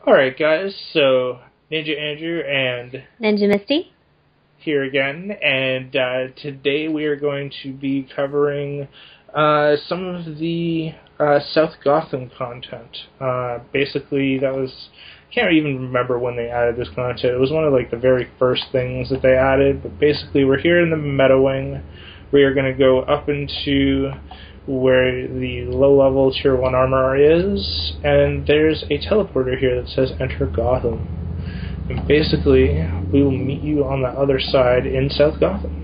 Alright guys, so Ninja Andrew and Ninja Misty here again, and today we are going to be covering some of the South Gotham content. Basically, that was, I can't even remember when they added this content. It was one of like the very first things that they added, but basically we're here in the Meta Wing. We are going to go up into where the low-level Tier 1 armor is, and there's a teleporter here that says Enter Gotham. And basically, we will meet you on the other side in South Gotham.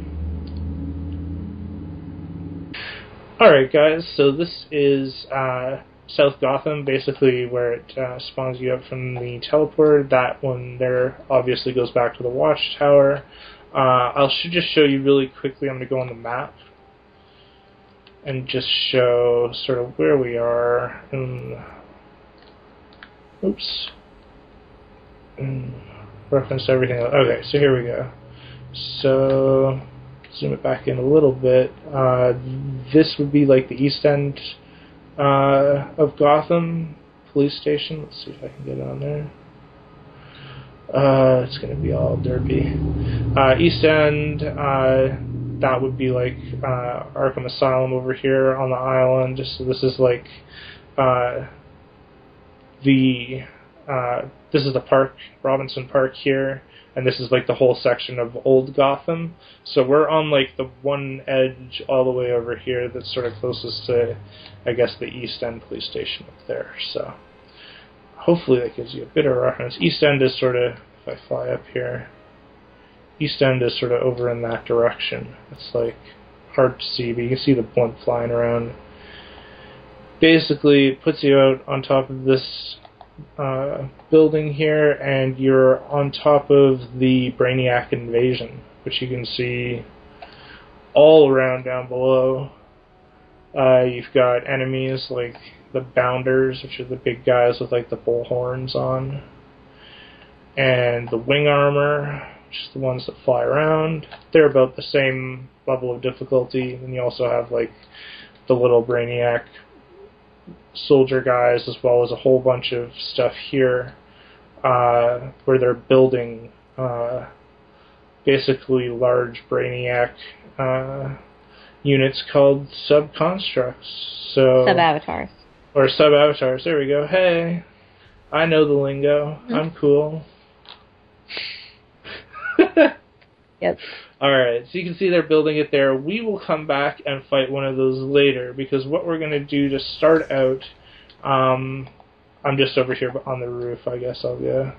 Alright guys, so this is South Gotham, basically where it spawns you up from the teleporter. That one there obviously goes back to the watchtower. I should just show you really quickly. I'm going to go on the map and just show sort of where we are. Oops. Reference everything. Okay, so here we go. So, zoom it back in a little bit. This would be like the east end of Gotham police station. Let's see if I can get on there. It's going to be all derpy. East end, that would be like Arkham Asylum over here on the island. So this is like this is the park, Robinson Park here, and this is like the whole section of Old Gotham. So we're on like the one edge all the way over here that's sort of closest to, I guess, the East End police station up there. So hopefully that gives you a bit of reference. East End is sort of, if I fly up here, East End is sort of over in that direction. It's like hard to see, but you can see the blimp flying around. Basically, it puts you out on top of this building here, and you're on top of the Brainiac invasion, which you can see all around down below. You've got enemies like the Bounders, which are the big guys with like the bull horns on, and the wing armor, which is the ones that fly around. They're about the same level of difficulty. And you also have like the little Brainiac soldier guys, as well as a whole bunch of stuff here where they're building basically large Brainiac units called sub-constructs. So, Sub-avatars. Or sub-avatars, there we go. Hey, I know the lingo. I'm cool. Yep. Alright, so you can see they're building it there. We will come back and fight one of those later, because what we're going to do to start out, I'm just over here on the roof, I guess I'll go.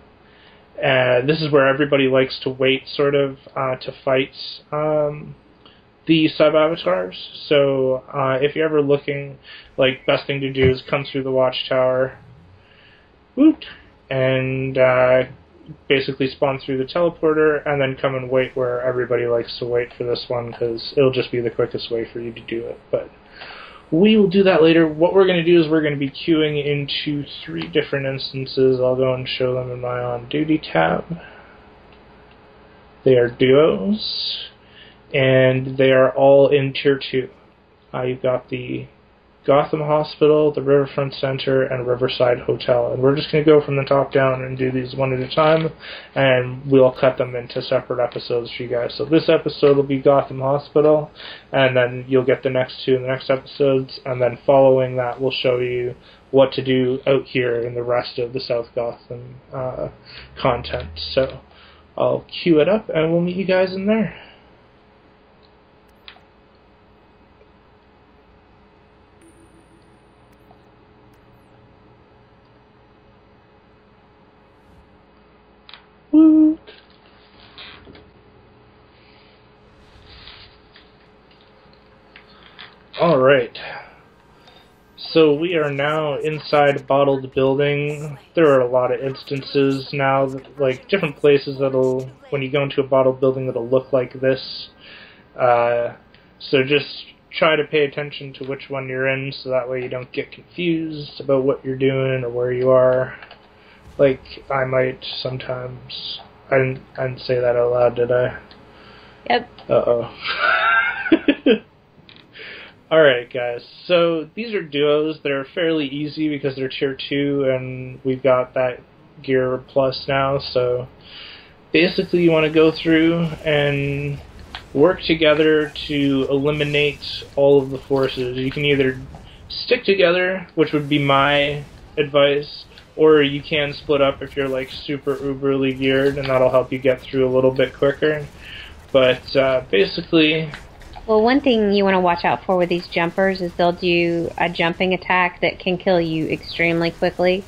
This is where everybody likes to wait, sort of, to fight the sub-avatars. So, if you're ever looking, like, best thing to do is come through the watchtower, woot, and basically spawn through the teleporter, and then come and wait where everybody likes to wait for this one, because it'll just be the quickest way for you to do it. But we will do that later. What we're going to do is we're going to be queuing into 3 different instances. I'll go and show them in my on-duty tab. They are duos, and they are all in Tier 2. You've got the Gotham Hospital, the Riverfront Center, and Riverside Hotel. And we're just going to go from the top down and do these one at a time, and we'll cut them into separate episodes for you guys. So this episode will be Gotham Hospital, and then you'll get the next 2 in the next episodes, and then following that we'll show you what to do out here in the rest of the South Gotham content. So I'll queue it up, and we'll meet you guys in there. Alright, so we are now inside a bottled building. There are a lot of instances now, like different places that'll, when you go into a bottled building, that'll look like this. So just try to pay attention to which one you're in, so that way you don't get confused about what you're doing or where you are. Like, I might sometimes... I didn't say that out loud, did I? Yep. Uh-oh. Alright guys, so these are duos. They're fairly easy because they're tier 2 and we've got that gear plus now, so basically you want to go through and work together to eliminate all of the forces. You can either stick together, which would be my advice, or you can split up if you're like super uberly geared, and that'll help you get through a little bit quicker. But basically... Well, one thing you want to watch out for with these jumpers is they'll do a jumping attack that can kill you extremely quickly.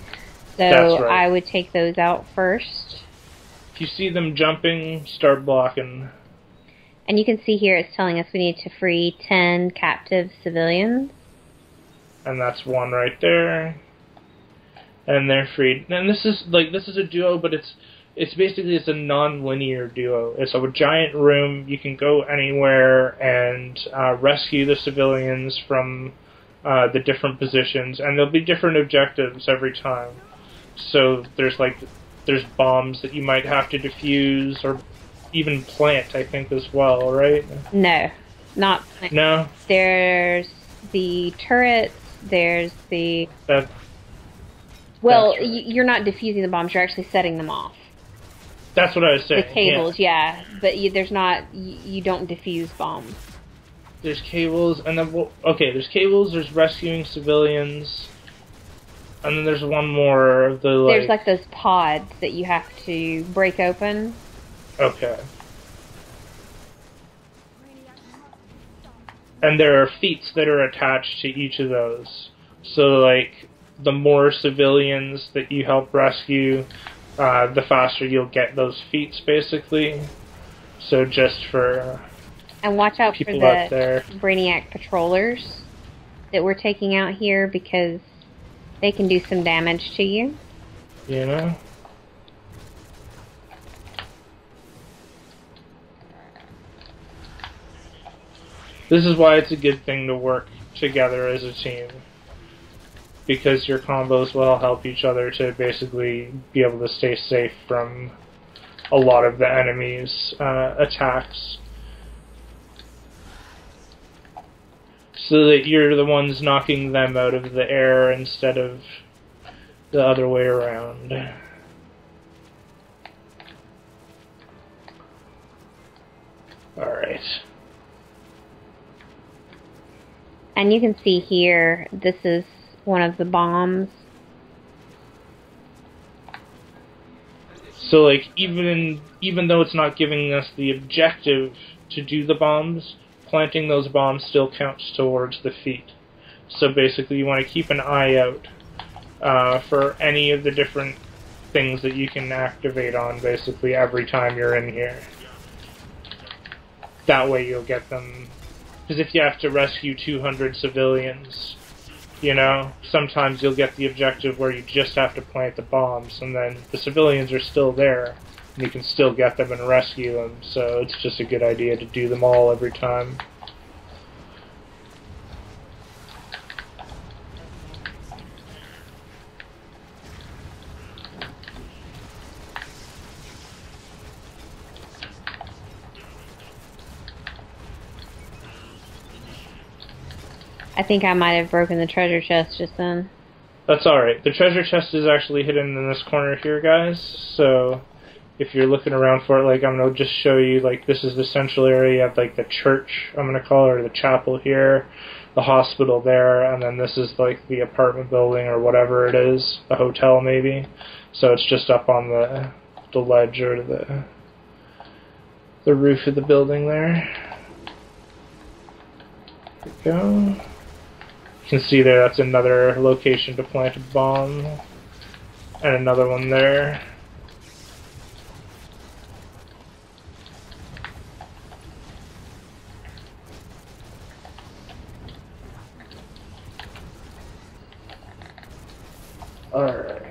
So That's right. I would take those out first. If you see them jumping, start blocking. And you can see here it's telling us we need to free 10 captive civilians. And that's one right there. And they're freed. And this is a duo, but it's basically a non-linear duo. It's a giant room. You can go anywhere and rescue the civilians from the different positions, and there'll be different objectives every time. So there's bombs that you might have to defuse or even plant, I think, as well, right? No, not plant. No. There's the turrets. There's the That's well, right. you're not defusing the bombs. You're actually setting them off. That's what I was saying. The cables, yeah, but there's not. You don't defuse bombs. There's cables, and then there's cables. There's rescuing civilians, and then there's one more of the There's like those pods that you have to break open. Okay. And there are feats that are attached to each of those. So like the more civilians that you help rescue, the faster you'll get those feats, basically. So just for and watch out for people out there. the Brainiac patrollers that we're taking out here because they can do some damage to you. You know? This is why it's a good thing to work together as a team. Because your combos will help each other to basically be able to stay safe from a lot of the enemy's attacks. So that you're the ones knocking them out of the air instead of the other way around. Alright. And you can see here, this is one of the bombs. So, like, even though it's not giving us the objective to do the bombs, planting those bombs still counts towards the feat. So basically, you want to keep an eye out for any of the different things that you can activate on, basically, every time you're in here. That way you'll get them. Because if you have to rescue 200 civilians, you know, sometimes you'll get the objective where you just have to plant the bombs, and then the civilians are still there, and you can still get them and rescue them, so it's just a good idea to do them all every time. I think I might have broken the treasure chest just then. That's alright. The treasure chest is actually hidden in this corner here, guys, so if you're looking around for it, like, I'm going to just show you, like, this is the central area. You have, like, the church, I'm going to call it, or the chapel here, the hospital there, and then this is, like, the apartment building or whatever it is, the hotel maybe. So it's just up on the ledge or the roof of the building there. There we go. You can see there, that's another location to plant a bomb, and another one there. Alright.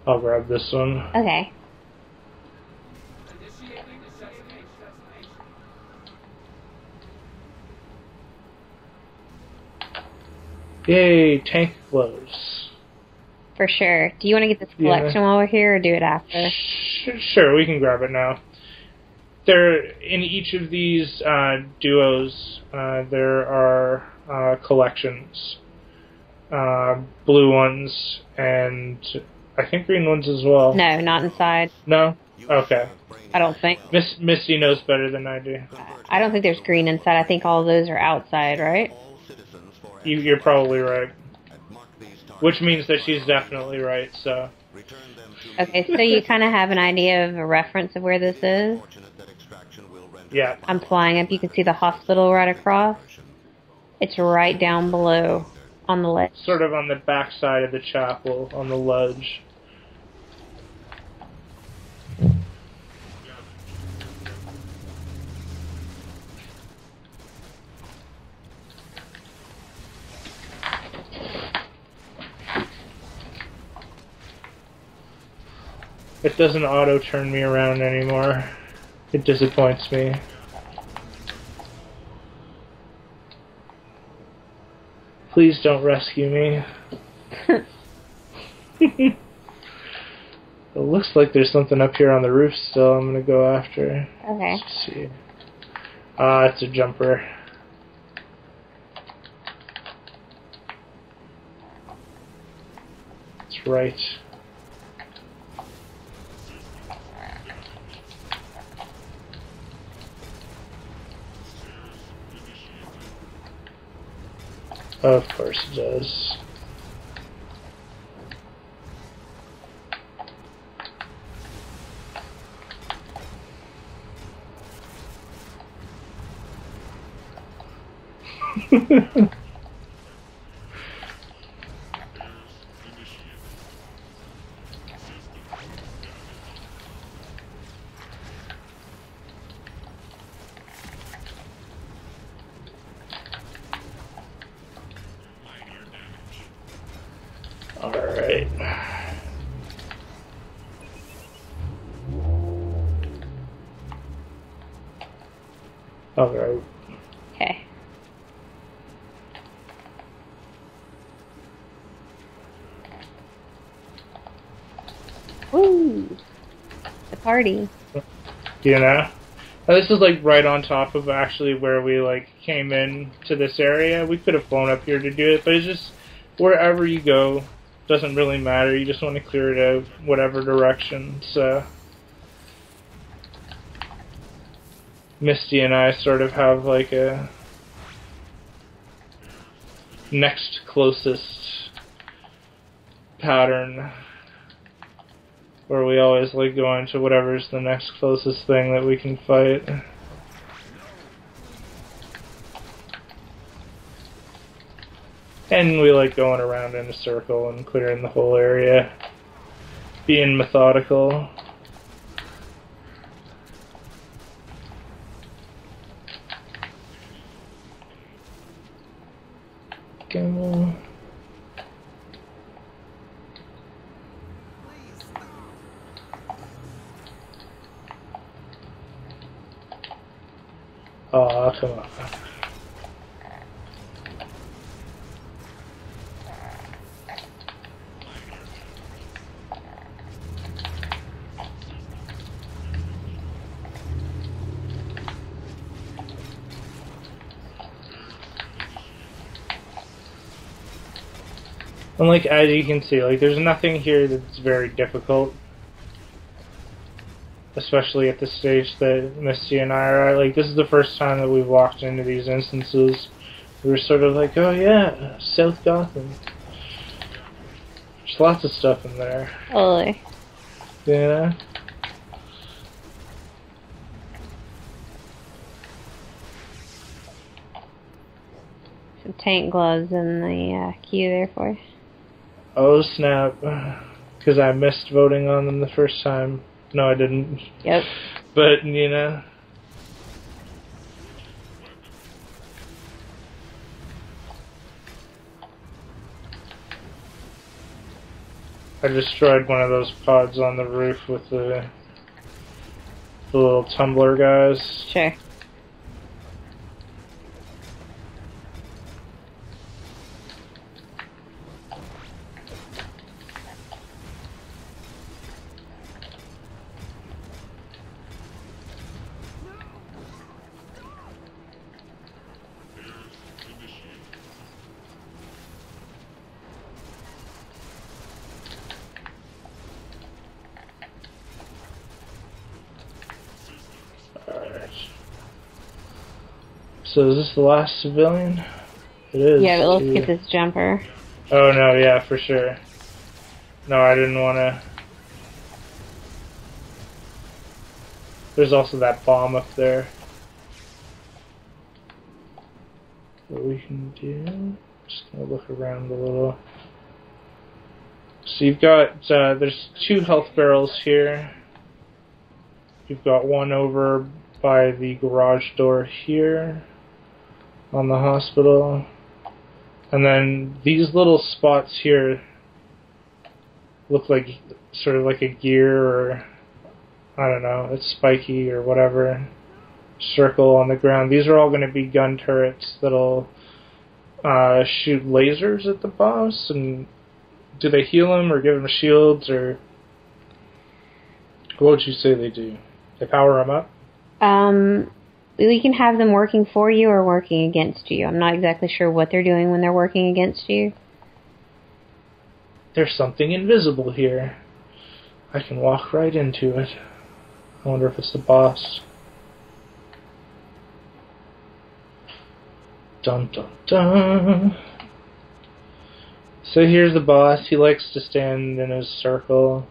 I'll grab this one. Okay. Yay, tank glows. For sure. Do you want to get this collection while we're here, or do it after? Sure, we can grab it now. There, in each of these duos, there are collections. Blue ones and I think green ones as well. No, not inside. No? Okay. I don't think. Misty knows better than I do. I don't think there's green inside. I think all those are outside, right? You're probably right. Which means that she's definitely right, so. Okay, so you kind of have an idea of a reference of where this is? Yeah. I'm flying up. You can see the hospital right across. It's right down below on the ledge. Sort of on the back side of the chapel, on the ledge. It doesn't auto-turn me around anymore. It disappoints me. Please don't rescue me. It looks like there's something up here on the roof still I'm gonna go after. Okay. Let's see. Ah, it's a jumper. That's right. Of course it does. Alright. Alright. Okay. Woo! The party. You know? Now, this is like right on top of actually where we like came in to this area. We could have flown up here to do it, but it's just wherever you go doesn't really matter. You just want to clear it out whatever direction. So Misty and I sort of have like a next closest pattern where we always like going to whatever's the next closest thing that we can fight. And we like going around in a circle and clearing the whole area, being methodical. Go. Aw, come on. And like, as you can see, like, there's nothing here that's very difficult. Especially at the stage that Misty and I are at. Like, this is the first time that we've walked into these instances. We were sort of like, oh yeah, South Gotham. There's lots of stuff in there. Totally. Yeah. Some tank gloves in the queue there for you. Oh snap. Because I missed voting on them the first time. No, I didn't. Yep. But, you know. I destroyed one of those pods on the roof with the little tumbler guys. Sure. So is this the last civilian? It is. Yeah, but let's get this jumper. Oh no, yeah, for sure. No, I didn't want to. There's also that bomb up there. What we can do... Just gonna look around a little. So you've got... there's 2 health barrels here. You've got one over by the garage door here on the hospital. And then these little spots here look like sort of like a gear, or I don't know, it's spiky or whatever, circle on the ground. These are all going to be gun turrets that'll shoot lasers at the boss. And do they heal him or give him shields, or what would you say they do? They power him up? We can have them working for you or working against you. I'm not exactly sure what they're doing when they're working against you. There's something invisible here. I can walk right into it. I wonder if it's the boss. Dun dun dun. So here's the boss. He likes to stand in his circle.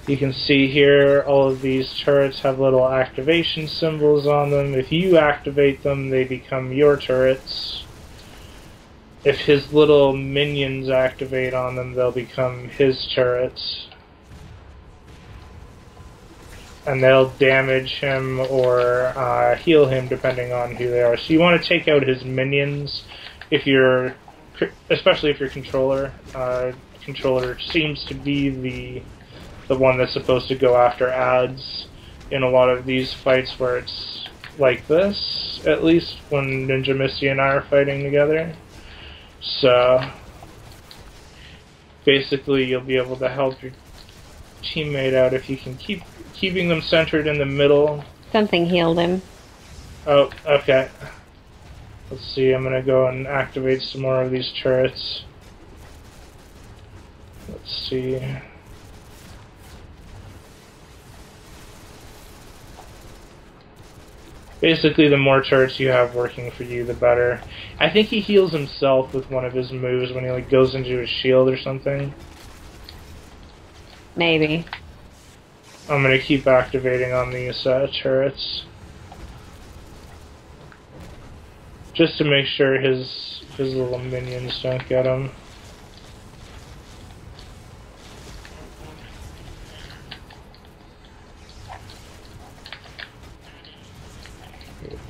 You can see here all of these turrets have little activation symbols on them. If you activate them, they become your turrets. If his little minions activate on them, they'll become his turrets. And they'll damage him or heal him depending on who they are. So you want to take out his minions if you're, especially if your controller. Controller seems to be the one that's supposed to go after ads in a lot of these fights where it's like this, at least when Ninja, Misty, and I are fighting together. So basically you'll be able to help your teammate out if you can keeping them centered in the middle. Something healed him. Oh, okay. Let's see, I'm gonna go and activate some more of these turrets. Let's see. Basically, the more turrets you have working for you, the better. I think he heals himself with one of his moves when he like goes into his shield or something. Maybe. I'm gonna keep activating on these turrets, just to make sure his little minions don't get him.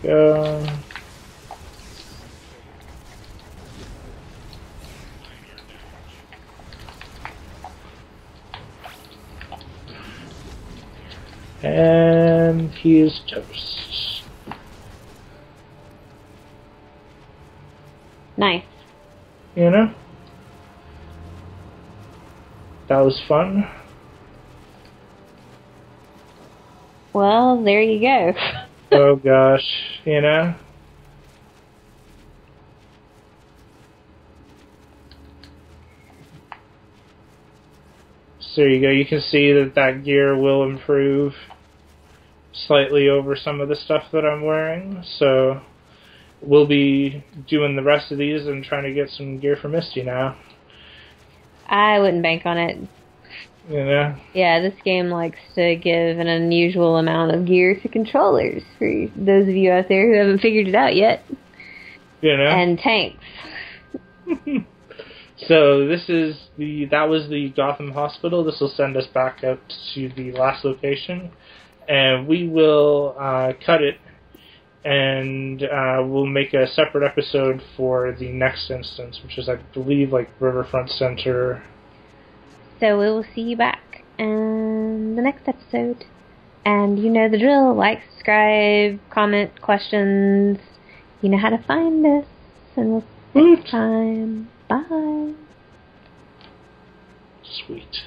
Go. And he is toast. Nice. You know? That was fun. Well, there you go. Oh gosh, you know? So there you go, you can see that gear will improve slightly over some of the stuff that I'm wearing, so we'll be doing the rest of these and trying to get some gear for Misty now. I wouldn't bank on it. You know? Yeah, this game likes to give an unusual amount of gear to controllers, for those of you out there who haven't figured it out yet. You know? And tanks. So that was the Gotham Hospital. This will send us back up to the last location, and we will cut it, and we'll make a separate episode for the next instance, which is, I believe, like Riverfront Center. So we will see you back in the next episode. And you know the drill. Like, subscribe, comment, questions. You know how to find us. And we'll see you next time. Bye. Sweet.